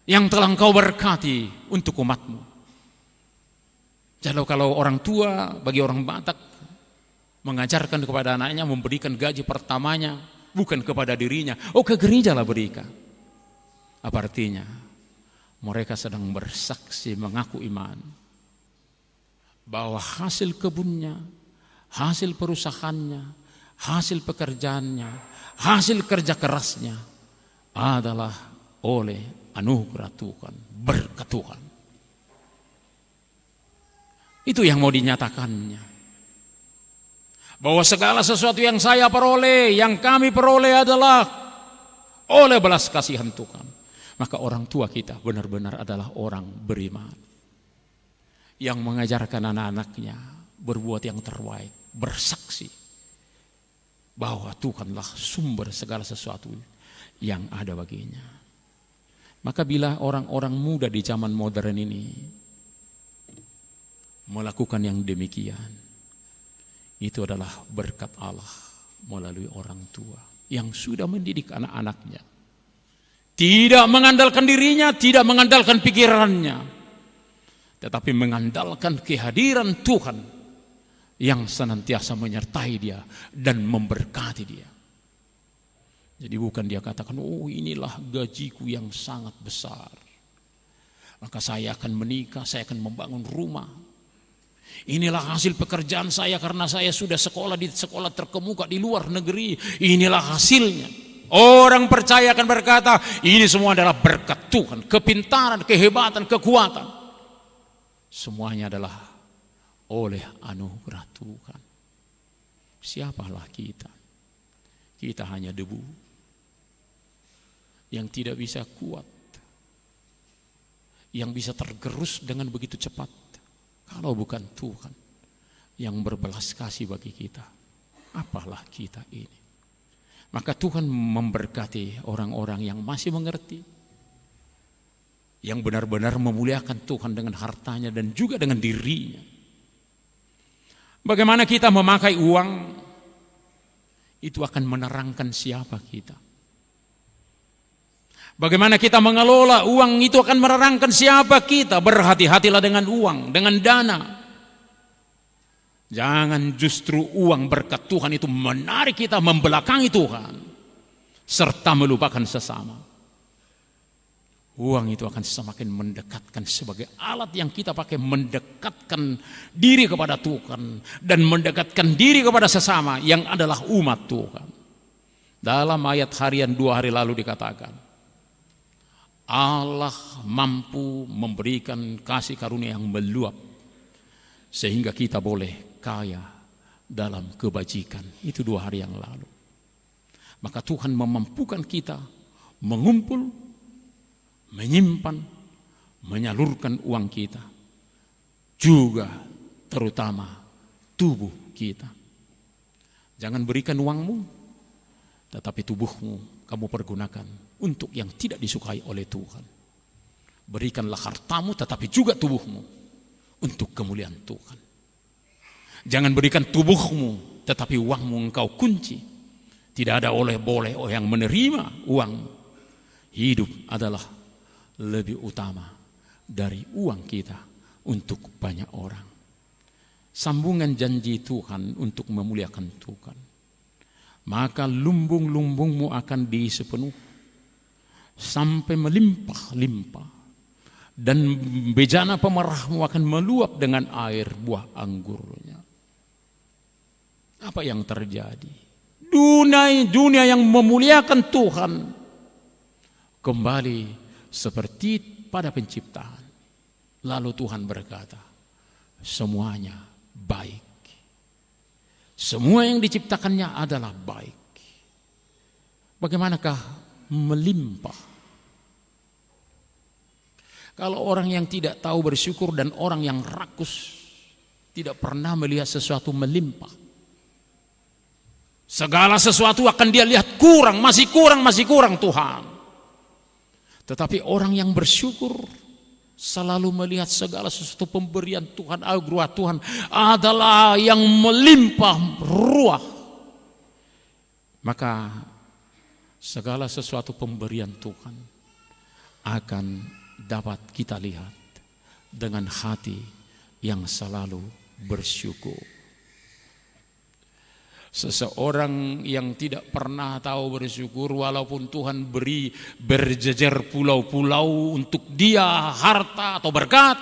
yang telah Engkau berkati untuk umatmu. Jadi kalau orang tua, bagi orang Batak, mengajarkan kepada anaknya memberikan gaji pertamanya bukan kepada dirinya, ke gereja lah berikan. Apa artinya? Mereka sedang bersaksi, mengaku iman bahwa hasil kebunnya, hasil perusahaannya, hasil pekerjaannya, hasil kerja kerasnya adalah oleh anugerah Tuhan, berkat Tuhan. Itu yang mau dinyatakannya. Bahwa segala sesuatu yang saya peroleh, yang kami peroleh adalah oleh belas kasihan Tuhan. Maka orang tua kita benar-benar adalah orang beriman, yang mengajarkan anak-anaknya berbuat yang terbaik, bersaksi bahwa Tuhanlah sumber segala sesuatu yang ada baginya. Maka bila orang-orang muda di zaman modern ini melakukan yang demikian, itu adalah berkat Allah melalui orang tua yang sudah mendidik anak-anaknya. Tidak mengandalkan dirinya, tidak mengandalkan pikirannya, tetapi mengandalkan kehadiran Tuhan yang senantiasa menyertai dia dan memberkati dia. Jadi bukan dia katakan, inilah gajiku yang sangat besar, maka saya akan menikah, saya akan membangun rumah. Inilah hasil pekerjaan saya karena saya sudah sekolah di sekolah terkemuka di luar negeri. Inilah hasilnya. Orang percaya akan berkata, ini semua adalah berkat Tuhan, kepintaran, kehebatan, kekuatan. Semuanya adalah oleh anugerah Tuhan. Siapalah kita? Kita hanya debu yang tidak bisa kuat, yang bisa tergerus dengan begitu cepat. Kalau bukan Tuhan yang berbelas kasih bagi kita, apalah kita ini? Maka Tuhan memberkati orang-orang yang masih mengerti, yang benar-benar memuliakan Tuhan dengan hartanya dan juga dengan dirinya. Bagaimana kita memakai uang, itu akan menerangkan siapa kita. Bagaimana kita mengelola uang, itu akan menerangkan siapa kita. Berhati-hatilah dengan uang, dengan dana. Jangan justru uang berkat Tuhan itu menarik kita membelakangi Tuhan, serta melupakan sesama. Uang itu akan semakin mendekatkan sebagai alat yang kita pakai mendekatkan diri kepada Tuhan dan mendekatkan diri kepada sesama yang adalah umat Tuhan. Dalam ayat harian 2 hari lalu dikatakan, Allah mampu memberikan kasih karunia yang meluap sehingga kita boleh kaya dalam kebajikan. Itu 2 hari yang lalu. Maka Tuhan memampukan kita mengumpul, menyimpan, menyalurkan uang kita, juga terutama tubuh kita. Jangan berikan uangmu, tetapi tubuhmu kamu pergunakan untuk yang tidak disukai oleh Tuhan. Berikanlah hartamu tetapi juga tubuhmu untuk kemuliaan Tuhan. Jangan berikan tubuhmu tetapi uangmu engkau kunci. Tidak ada boleh yang menerima uang. Hidup adalah lebih utama dari uang kita untuk banyak orang. Sambungan janji Tuhan untuk memuliakan Tuhan. Maka lumbung-lumbungmu akan diisi penuh sampai melimpah-limpah, dan bejana pemerahmu akan meluap dengan air buah anggurnya. Apa yang terjadi? Dunia yang memuliakan Tuhan kembali seperti pada penciptaan. Lalu Tuhan berkata, semuanya baik. Semua yang diciptakannya adalah baik. Bagaimanakah melimpah? Kalau orang yang tidak tahu bersyukur dan orang yang rakus tidak pernah melihat sesuatu melimpah. Segala sesuatu akan dia lihat kurang, masih kurang Tuhan. Tetapi orang yang bersyukur selalu melihat segala sesuatu pemberian Tuhan, anugerah Tuhan adalah yang melimpah ruah. Maka segala sesuatu pemberian Tuhan akan dapat kita lihat dengan hati yang selalu bersyukur. Seseorang yang tidak pernah tahu bersyukur, walaupun Tuhan beri berjejer pulau-pulau untuk dia harta atau berkat,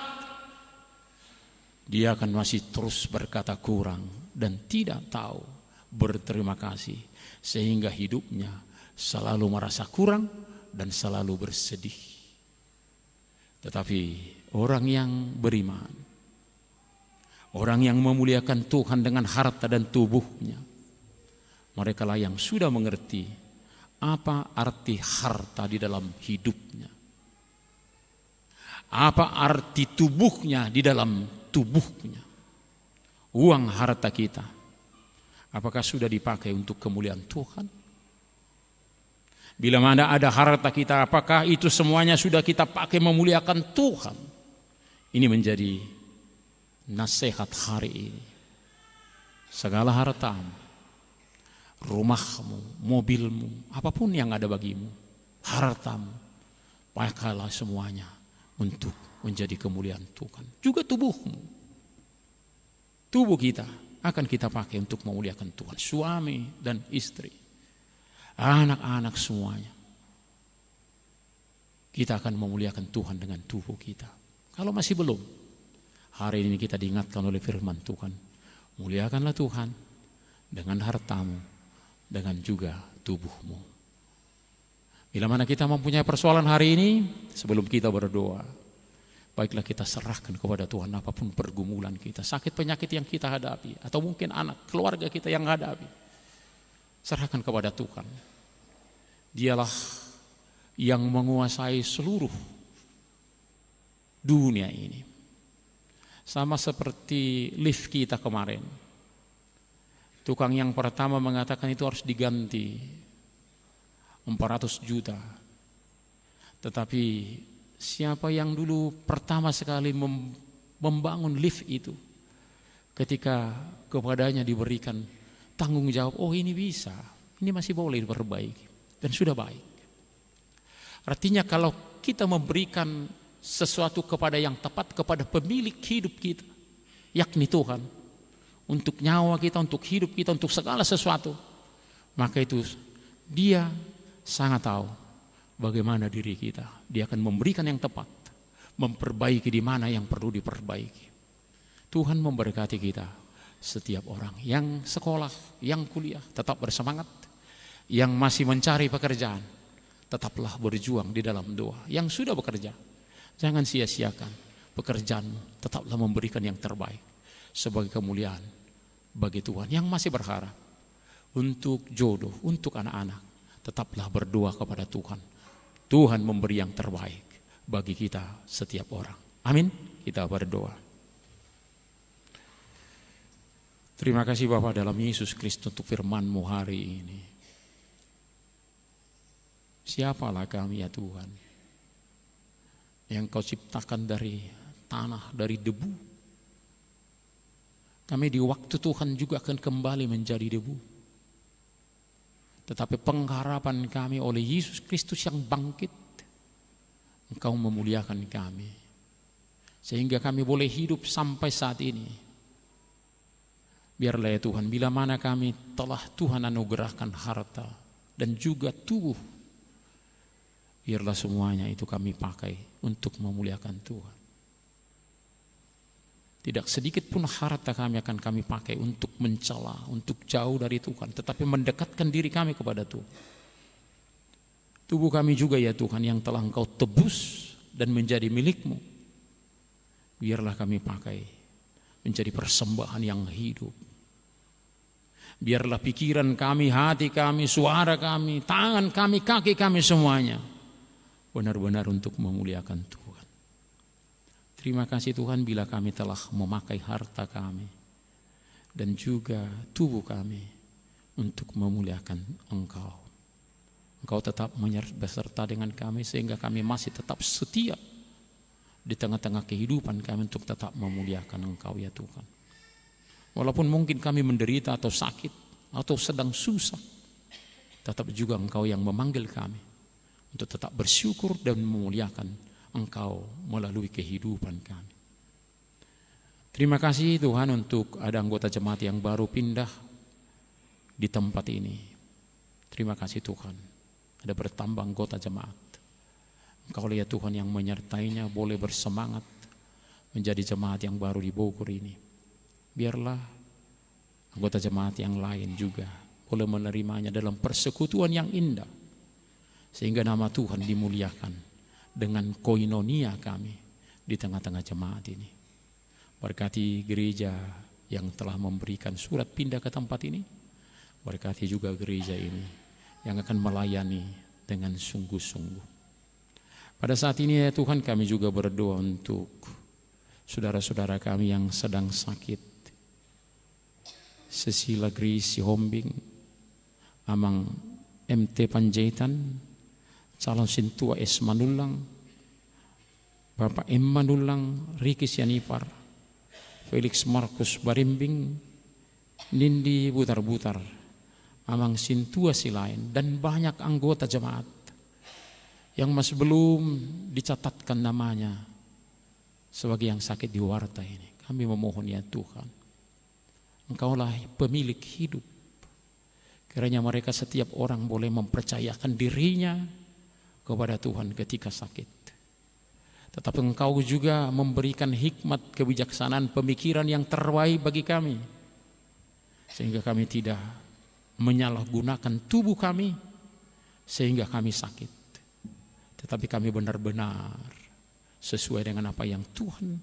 dia akan masih terus berkata kurang dan tidak tahu berterima kasih, sehingga hidupnya selalu merasa kurang dan selalu bersedih. Tetapi orang yang beriman, orang yang memuliakan Tuhan dengan harta dan tubuhnya, mereka lah yang sudah mengerti apa arti harta di dalam hidupnya, apa arti tubuhnya di dalam tubuhnya. Uang harta kita, apakah sudah dipakai untuk kemuliaan Tuhan? Bila mana ada harta kita, apakah itu semuanya sudah kita pakai memuliakan Tuhan? Ini menjadi nasihat hari ini. Segala hartamu, rumahmu, mobilmu, apapun yang ada bagimu, hartamu, pakailah semuanya untuk menjadi kemuliaan Tuhan. Juga tubuhmu, tubuh kita akan kita pakai untuk memuliakan Tuhan. Suami dan istri, anak-anak semuanya, kita akan memuliakan Tuhan dengan tubuh kita. Kalau masih belum, hari ini kita diingatkan oleh firman Tuhan, muliakanlah Tuhan dengan hartamu, dengan juga tubuhmu. Bila mana kita mempunyai persoalan hari ini, sebelum kita berdoa, baiklah kita serahkan kepada Tuhan apapun pergumulan kita, sakit penyakit yang kita hadapi, atau mungkin anak, keluarga kita yang hadapi. Serahkan kepada Tuhan. Dialah yang menguasai seluruh dunia ini. Sama seperti lift kita kemarin. Tukang yang pertama mengatakan itu harus diganti 400 juta. Tetapi siapa yang dulu pertama sekali membangun lift itu, ketika kepadanya diberikan tanggung jawab, oh ini bisa, ini masih boleh diperbaiki, dan sudah baik. Artinya kalau kita memberikan sesuatu kepada yang tepat, kepada pemilik hidup kita, yakni Tuhan, untuk nyawa kita, untuk hidup kita, untuk segala sesuatu, maka itu dia sangat tahu bagaimana diri kita. Dia akan memberikan yang tepat, memperbaiki di mana yang perlu diperbaiki. Tuhan memberkati kita, setiap orang yang sekolah, yang kuliah, tetap bersemangat. Yang masih mencari pekerjaan, tetaplah berjuang di dalam doa. Yang sudah bekerja, jangan sia-siakan pekerjaanmu, tetaplah memberikan yang terbaik sebagai kemuliaan bagi Tuhan. Yang masih berharap untuk jodoh, untuk anak-anak, tetaplah berdoa kepada Tuhan. Tuhan memberi yang terbaik bagi kita setiap orang. Amin. Kita berdoa. Terima kasih Bapa dalam Yesus Kristus untuk firman-Mu hari ini. Siapalah kami ya Tuhan, yang Kau ciptakan dari tanah, dari debu. Kami di waktu Tuhan juga akan kembali menjadi debu. Tetapi pengharapan kami oleh Yesus Kristus yang bangkit, Engkau memuliakan kami, sehingga kami boleh hidup sampai saat ini. Biarlah ya Tuhan, bila mana kami telah Tuhan anugerahkan harta dan juga tubuh, biarlah semuanya itu kami pakai untuk memuliakan Tuhan. Tidak sedikit pun harta kami akan kami pakai untuk mencela, untuk jauh dari Tuhan, tetapi mendekatkan diri kami kepada Tuhan. Tubuh kami juga ya Tuhan yang telah Engkau tebus dan menjadi milik-Mu, biarlah kami pakai menjadi persembahan yang hidup. Biarlah pikiran kami, hati kami, suara kami, tangan kami, kaki kami semuanya benar-benar untuk memuliakan Tuhan. Terima kasih Tuhan bila kami telah memakai harta kami dan juga tubuh kami untuk memuliakan Engkau. Engkau tetap beserta dengan kami sehingga kami masih tetap setia di tengah-tengah kehidupan kami untuk tetap memuliakan Engkau ya Tuhan. Walaupun mungkin kami menderita atau sakit atau sedang susah, tetap juga Engkau yang memanggil kami untuk tetap bersyukur dan memuliakan Engkau melalui kehidupan kami. Terima kasih Tuhan untuk ada anggota jemaat yang baru pindah di tempat ini. Terima kasih Tuhan, ada bertambah anggota jemaat. Engkau lihat Tuhan yang menyertainya boleh bersemangat menjadi jemaat yang baru di Bogor ini. Biarlah anggota jemaat yang lain juga boleh menerimanya dalam persekutuan yang indah, sehingga nama Tuhan dimuliakan dengan koinonia kami di tengah-tengah jemaat ini. Berkati gereja yang telah memberikan surat pindah ke tempat ini. Berkati juga gereja ini yang akan melayani dengan sungguh-sungguh. Pada saat ini ya Tuhan, kami juga berdoa untuk saudara-saudara kami yang sedang sakit. Cecilia Grace Sihombing, Amang MT Panjaitan, Calon Sintua S. Manulang, Bapak M. Manulang, Riki Sianipar, Felix Markus Barimbing, Nindi Butar-Butar, Amang Sintua Silain, dan banyak anggota jemaat yang masih belum dicatatkan namanya sebagai yang sakit di warta ini. Kami memohon ya Tuhan, Engkaulah pemilik hidup. Kiranya mereka setiap orang boleh mempercayakan dirinya kepada Tuhan ketika sakit. Tetapi Engkau juga memberikan hikmat, kebijaksanaan, pemikiran yang terbaik bagi kami, sehingga kami tidak menyalahgunakan tubuh kami sehingga kami sakit. Tetapi kami benar-benar sesuai dengan apa yang Tuhan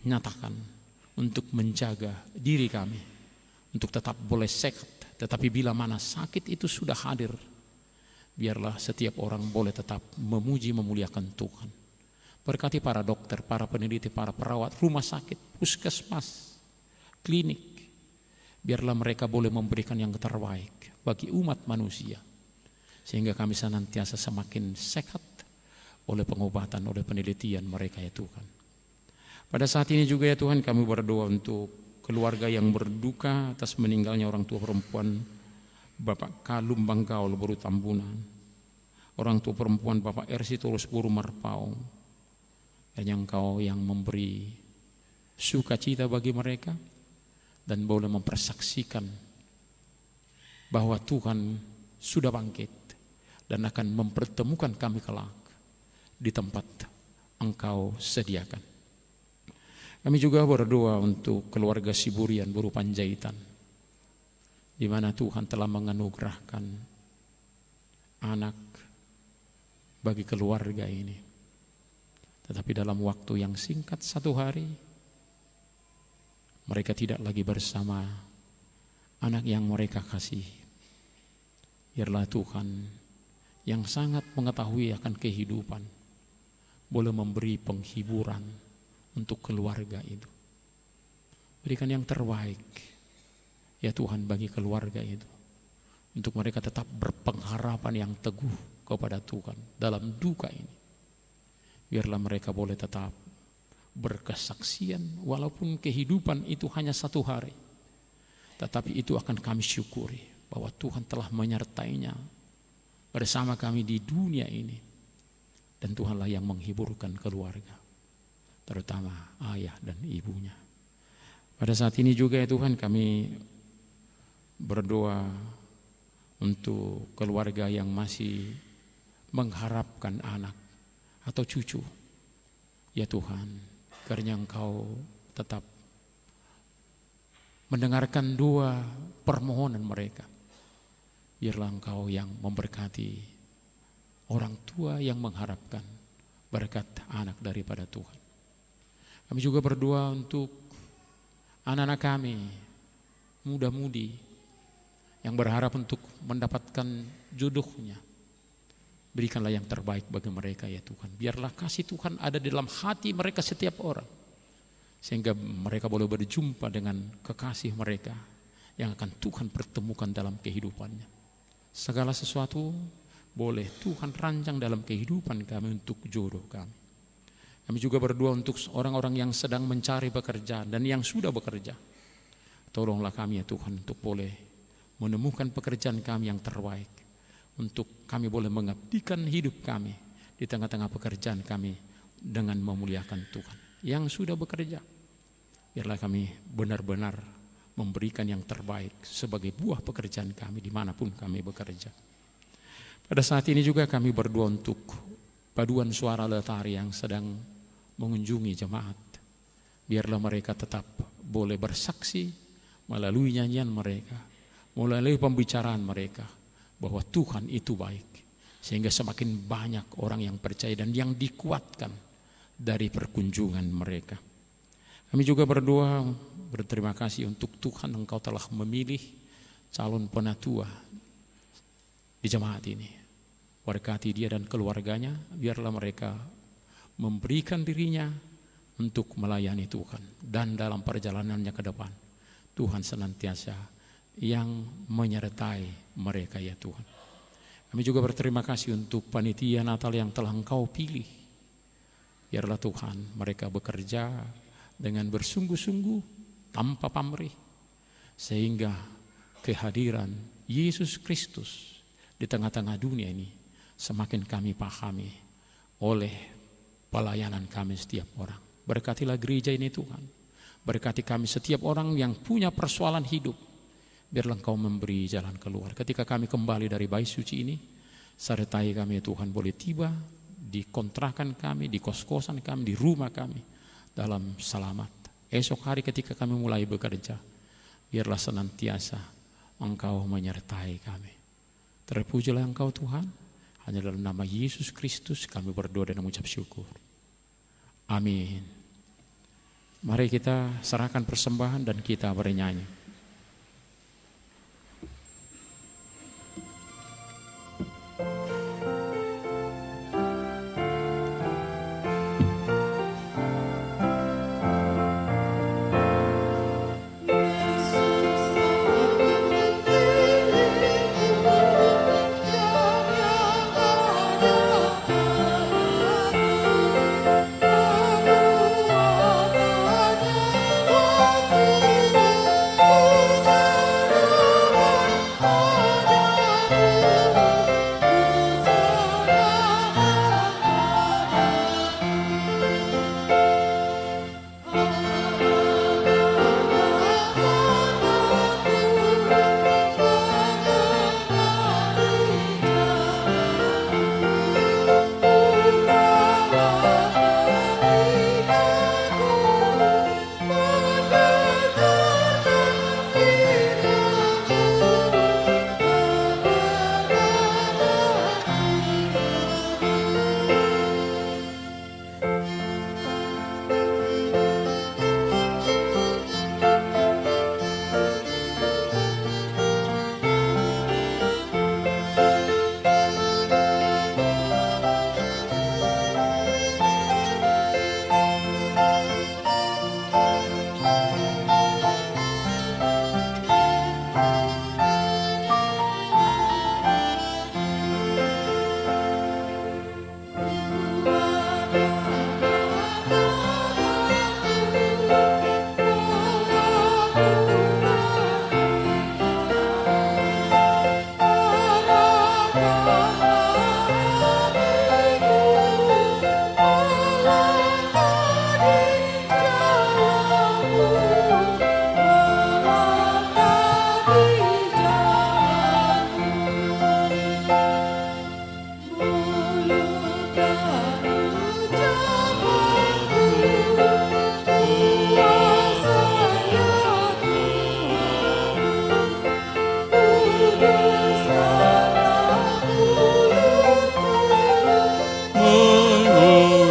nyatakan untuk menjaga diri kami, untuk tetap boleh sehat. Tetapi bila mana sakit itu sudah hadir, biarlah setiap orang boleh tetap memuji memuliakan Tuhan. Berkati para dokter, para peneliti, para perawat rumah sakit, puskesmas, klinik. Biarlah mereka boleh memberikan yang terbaik bagi umat manusia, sehingga kami senantiasa semakin sehat oleh pengobatan, oleh penelitian mereka ya Tuhan. Pada saat ini juga ya Tuhan, kami berdoa untuk keluarga yang berduka atas meninggalnya orang tua perempuan Bapak Kalum Bangkaul Buru Tambunan, orang tua perempuan Bapak Ersi Tulus Buru Marpau, dan Engkau yang memberi sukacita bagi mereka dan boleh mempersaksikan bahwa Tuhan sudah bangkit dan akan mempertemukan kami kelak di tempat Engkau sediakan. Kami juga berdoa untuk keluarga Siburian Buru Panjaitan, di mana Tuhan telah menganugerahkan anak bagi keluarga ini. Tetapi dalam waktu yang singkat 1 hari, mereka tidak lagi bersama anak yang mereka kasih. Biarlah Tuhan yang sangat mengetahui akan kehidupan boleh memberi penghiburan untuk keluarga itu. Berikan yang terbaik ya Tuhan bagi keluarga itu, untuk mereka tetap berpengharapan yang teguh kepada Tuhan dalam duka ini. Biarlah mereka boleh tetap berkesaksian walaupun kehidupan itu hanya 1 hari, tetapi itu akan kami syukuri bahwa Tuhan telah menyertainya bersama kami di dunia ini, dan Tuhanlah yang menghiburkan keluarga, terutama ayah dan ibunya. Pada saat ini juga ya Tuhan, kami berdoa untuk keluarga yang masih mengharapkan anak atau cucu. Ya Tuhan, kiranya Engkau tetap mendengarkan doa permohonan mereka. Biarlah Engkau yang memberkati orang tua yang mengharapkan berkat anak daripada Tuhan. Kami juga berdoa untuk anak-anak kami, muda-mudi yang berharap untuk mendapatkan jodohnya. Berikanlah yang terbaik bagi mereka ya Tuhan. Biarlah kasih Tuhan ada di dalam hati mereka setiap orang, sehingga mereka boleh berjumpa dengan kekasih mereka yang akan Tuhan pertemukan dalam kehidupannya. Segala sesuatu boleh Tuhan rancang dalam kehidupan kami untuk jodoh kami. Kami juga berdoa untuk orang-orang yang sedang mencari pekerjaan dan yang sudah bekerja. Tolonglah kami ya Tuhan untuk boleh menemukan pekerjaan kami yang terbaik, untuk kami boleh mengabdikan hidup kami di tengah-tengah pekerjaan kami dengan memuliakan Tuhan. Yang sudah bekerja, biarlah kami benar-benar memberikan yang terbaik sebagai buah pekerjaan kami dimanapun kami bekerja. Pada saat ini juga kami berdoa untuk paduan suara Letari yang sedang mengunjungi jemaat. Biarlah mereka tetap boleh bersaksi melalui nyanyian mereka, melalui pembicaraan mereka, bahwa Tuhan itu baik, sehingga semakin banyak orang yang percaya dan yang dikuatkan dari perkunjungan mereka. Kami juga berdoa, berterima kasih untuk Tuhan, Engkau telah memilih calon penatua di jemaat ini. Berkati dia dan keluarganya, biarlah mereka memberikan dirinya untuk melayani Tuhan, dan dalam perjalanannya ke depan Tuhan senantiasa yang menyertai mereka ya Tuhan. Kami juga berterima kasih untuk panitia Natal yang telah Engkau pilih. Biarlah Tuhan mereka bekerja dengan bersungguh-sungguh tanpa pamrih, sehingga kehadiran Yesus Kristus di tengah-tengah dunia ini semakin kami pahami oleh pelayanan kami setiap orang. Berkatilah gereja ini Tuhan, berkati kami setiap orang yang punya persoalan hidup. Biarlah Engkau memberi jalan keluar. Ketika kami kembali dari Bait Suci ini, sertai kami Tuhan boleh tiba di kontrakan kami, di kos-kosan kami, di rumah kami dalam selamat. Esok hari ketika kami mulai bekerja, biarlah senantiasa Engkau menyertai kami. Terpujilah Engkau Tuhan. Hanya dalam nama Yesus Kristus kami berdoa dan mengucap syukur. Amin. Mari kita serahkan persembahan dan kita bernyanyi. Oh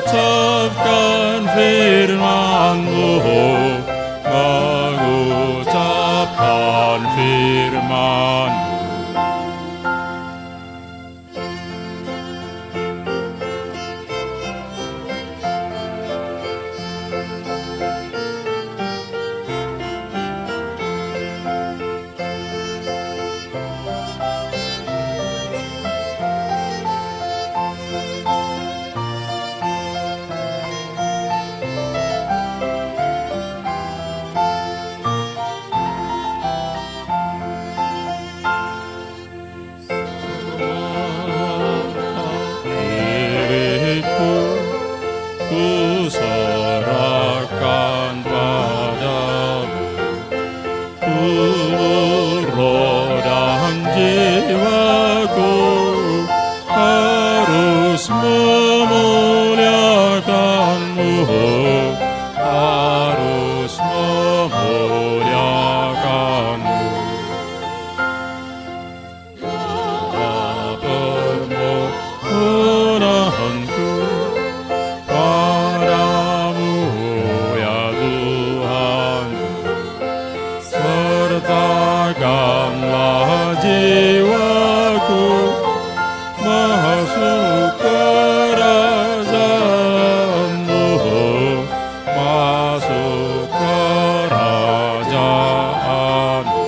mengucapkan firman-Mu, mengucapkan firman-Mu. Diriku ku serahkan padamu, tubuh, roh dan jiwaku harus memuliakan-Mu, harus memuliakan-Mu. Permohonanku padamu, ya Tuhan, sertakanlah jiwaku masuk kerajaan-Mu, masuk kerajaan-Mu.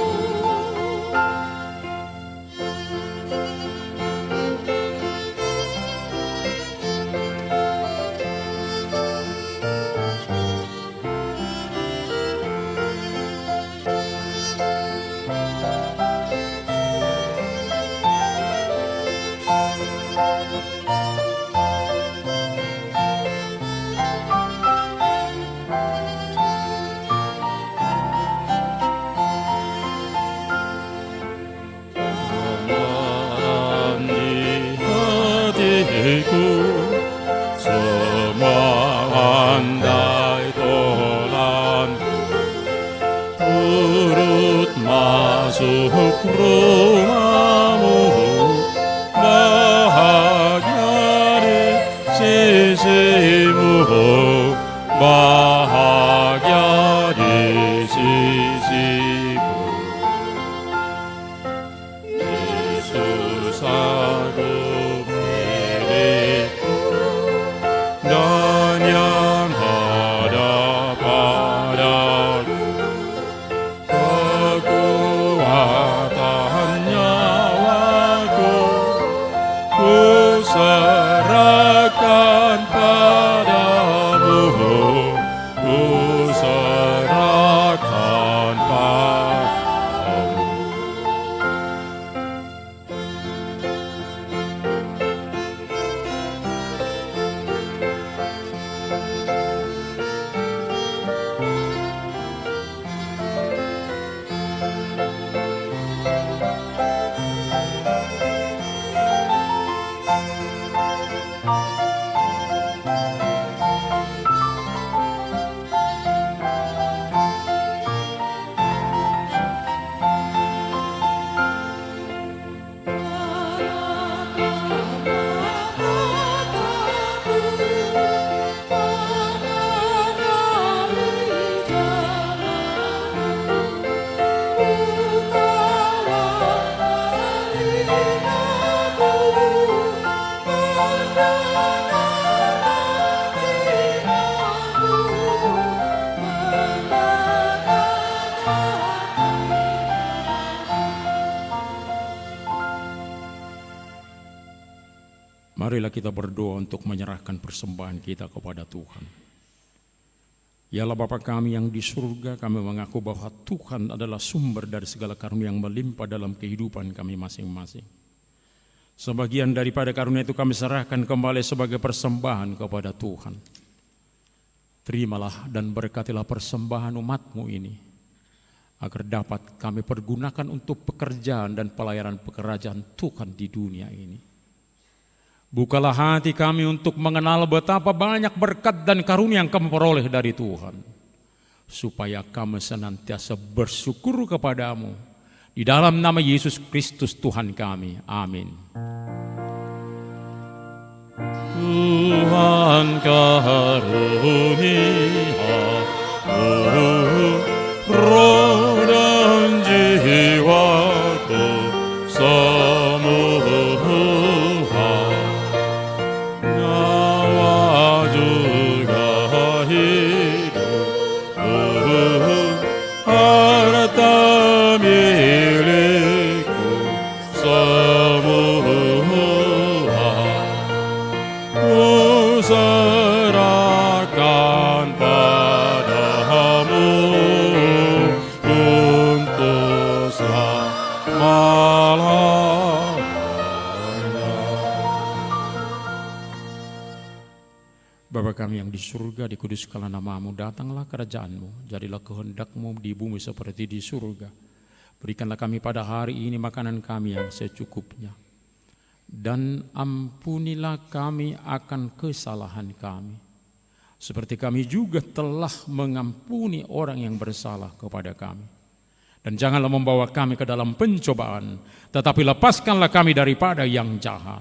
Dalam di hatiku semua andai tolanku, turut masuk rumah-Mu, bahagia di sisi-Mu, bahagia di sisi-Mu. Yesus, aku milik-Mu, dan yang ada padaku kekuatan nyawaku, ku serahkan padamu, ku serahkan padamu. Marilah kita berdoa untuk menyerahkan persembahan kita kepada Tuhan. Yalah Bapa kami yang di surga, kami mengaku bahwa Tuhan adalah sumber dari segala karunia yang melimpah dalam kehidupan kami masing-masing. Sebagian daripada karunia itu kami serahkan kembali sebagai persembahan kepada Tuhan. Terimalah dan berkatilah persembahan umat-Mu ini, agar dapat kami pergunakan untuk pekerjaan dan pelayanan pekerjaan Tuhan di dunia ini. Bukalah hati kami untuk mengenal betapa banyak berkat dan karunia yang kami peroleh dari Tuhan, supaya kami senantiasa bersyukur kepadamu. Di dalam nama Yesus Kristus Tuhan kami. Amin. Tuhan karunia roh dan jiwaku semua, nyawa juga hidup, harta milikku semua, ku serahkan padamu untuk selama-lamanya. Bapa kami yang di surga, dikuduskanlah namamu, datanglah kerajaanmu, jadilah kehendakmu di bumi seperti di surga. Berikanlah kami pada hari ini makanan kami yang secukupnya, dan ampunilah kami akan kesalahan kami, seperti kami juga telah mengampuni orang yang bersalah kepada kami. Dan janganlah membawa kami ke dalam pencobaan, tetapi lepaskanlah kami daripada yang jahat.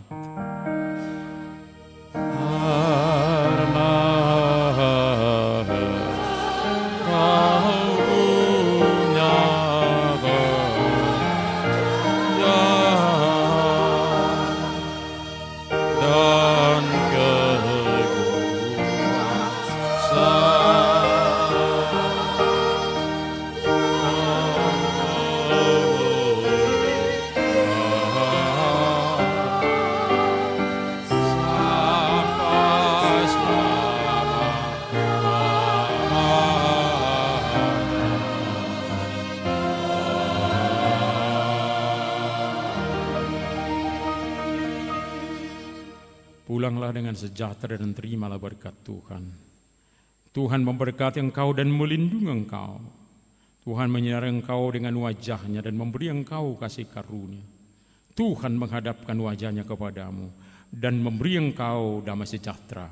Pulanglah dengan sejahtera dan terimalah berkat Tuhan. Tuhan memberkati engkau dan melindungi engkau. Tuhan menyinari engkau dengan wajahnya dan memberi engkau kasih karunia. Tuhan menghadapkan wajahnya kepadamu dan memberi engkau damai sejahtera.